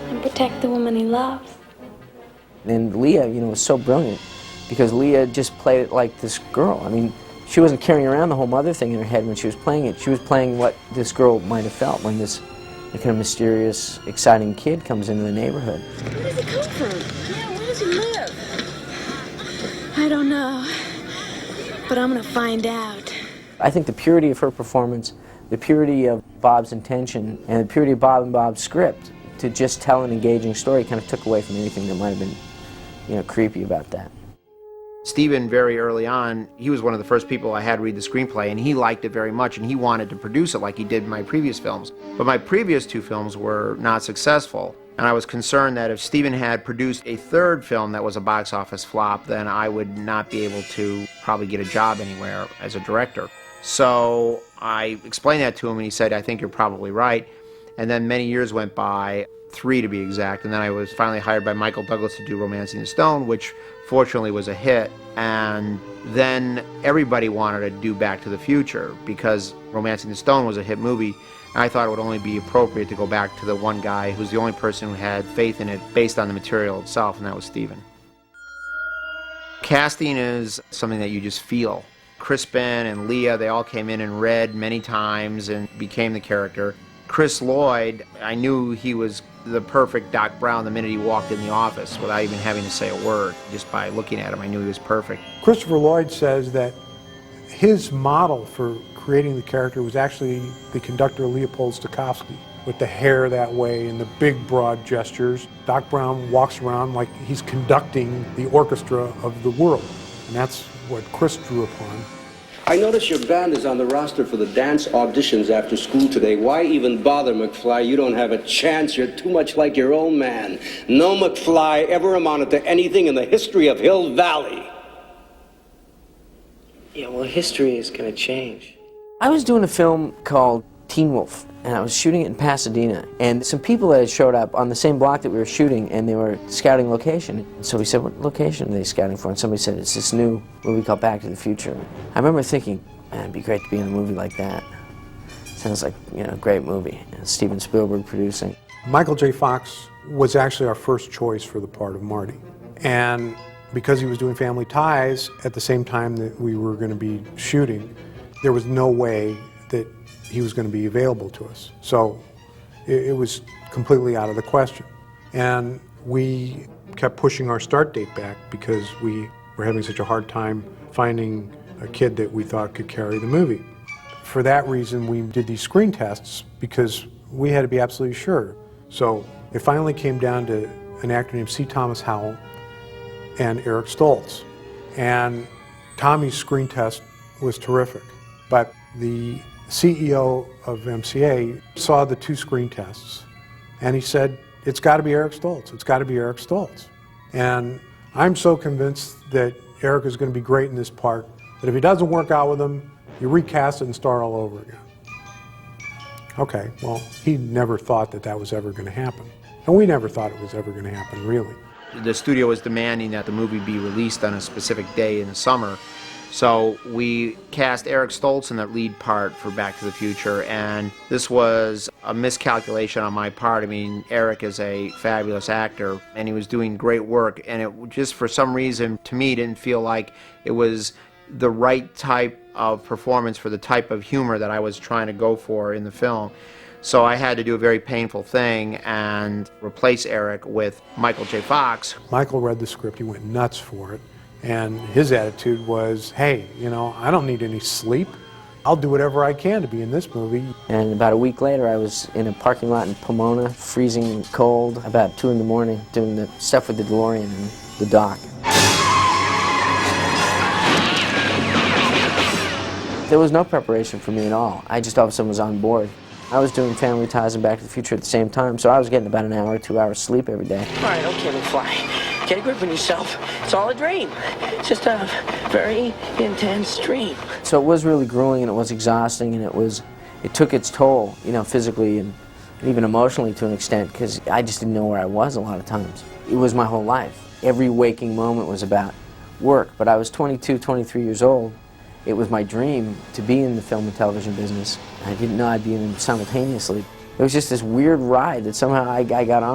and protect the woman he loves. And Leah, you know, was so brilliant because Leah just played it like this girl. I mean, she wasn't carrying around the whole mother thing in her head when she was playing it. She was playing what this girl might have felt when this kind of mysterious, exciting kid comes into the neighborhood. Where does he come from? Yeah, where does he live? I don't know, but I'm gonna find out. I think the purity of her performance, the purity of Bob's intention, and the purity of Bob and Bob's script to just tell an engaging story kind of took away from anything that might have been, you know, creepy about that. Stephen, very early on, he was one of the first people I had read the screenplay, and he liked it very much, and he wanted to produce it like he did in my previous films. But my previous two films were not successful, and I was concerned that if Stephen had produced a third film that was a box office flop, then I would not be able to probably get a job anywhere as a director. So I explained that to him, and he said, I think you're probably right. And then many years went by, 3 to be exact, and then I was finally hired by Michael Douglas to do Romancing the Stone, which fortunately was a hit. And then everybody wanted to do Back to the Future because Romancing the Stone was a hit movie. And I thought it would only be appropriate to go back to the one guy who's the only person who had faith in it based on the material itself, and that was Stephen. Casting is something that you just feel. Crispin and Leah, they all came in and read many times and became the character. Chris Lloyd, I knew he was the perfect Doc Brown the minute he walked in the office without even having to say a word. Just by looking at him, I knew he was perfect. Christopher Lloyd says that his model for creating the character was actually the conductor Leopold Stokowski, with the hair that way and the big broad gestures. Doc Brown walks around like he's conducting the orchestra of the world, and that's what Chris drew upon. I notice your band is on the roster for the dance auditions after school today. Why even bother, McFly? You don't have a chance. You're too much like your old man. No McFly ever amounted to anything in the history of Hill Valley. Yeah, well, history is going to change. I was doing a film called Teen Wolf, and I was shooting it in Pasadena, and some people that had showed up on the same block that we were shooting, and they were scouting location. So we said, what location are they scouting for? And somebody said, it's this new movie called Back to the Future. I remember thinking, man, it'd be great to be in a movie like that. Sounds like, you know, a great movie. And Steven Spielberg producing. Michael J. Fox was actually our first choice for the part of Marty. And because he was doing Family Ties at the same time that we were going to be shooting, there was no way that he was going to be available to us. So it was completely out of the question. And we kept pushing our start date back because we were having such a hard time finding a kid that we thought could carry the movie. For that reason, we did these screen tests because we had to be absolutely sure. So it finally came down to an actor named C. Thomas Howell and Eric Stoltz. And Tommy's screen test was terrific, but the CEO of MCA saw the 2 screen tests, and he said, it's got to be Eric Stoltz. It's got to be Eric Stoltz. And I'm so convinced that Eric is going to be great in this part that if it doesn't work out with him, you recast it and start all over again. Okay, well, he never thought that that was ever going to happen. And we never thought it was ever going to happen, really. The studio was demanding that the movie be released on a specific day in the summer. So we cast Eric Stoltz in that lead part for Back to the Future, and this was a miscalculation on my part. I mean, Eric is a fabulous actor, and he was doing great work, and it just for some reason, to me, didn't feel like it was the right type of performance for the type of humor that I was trying to go for in the film. So I had to do a very painful thing and replace Eric with Michael J. Fox. Michael read the script, he went nuts for it. And his attitude was, hey, you know, I don't need any sleep. I'll do whatever I can to be in this movie. And about a week later, I was in a parking lot in Pomona, freezing cold, about 2 in the morning, doing the stuff with the DeLorean and the dock. There was no preparation for me at all. I just all of a sudden was on board. I was doing Family Ties and Back to the Future at the same time, so I was getting about an hour, 2 hours sleep every day. All right, okay, McFly. Get a grip on yourself. It's all a dream. It's just a very intense dream. So it was really grueling, and it was exhausting, and it took its toll, you know, physically and even emotionally to an extent, because I just didn't know where I was a lot of times. It was my whole life. Every waking moment was about work, but I was 22, 23 years old. It was my dream to be in the film and television business. I didn't know I'd be in them simultaneously. It was just this weird ride that somehow I got on.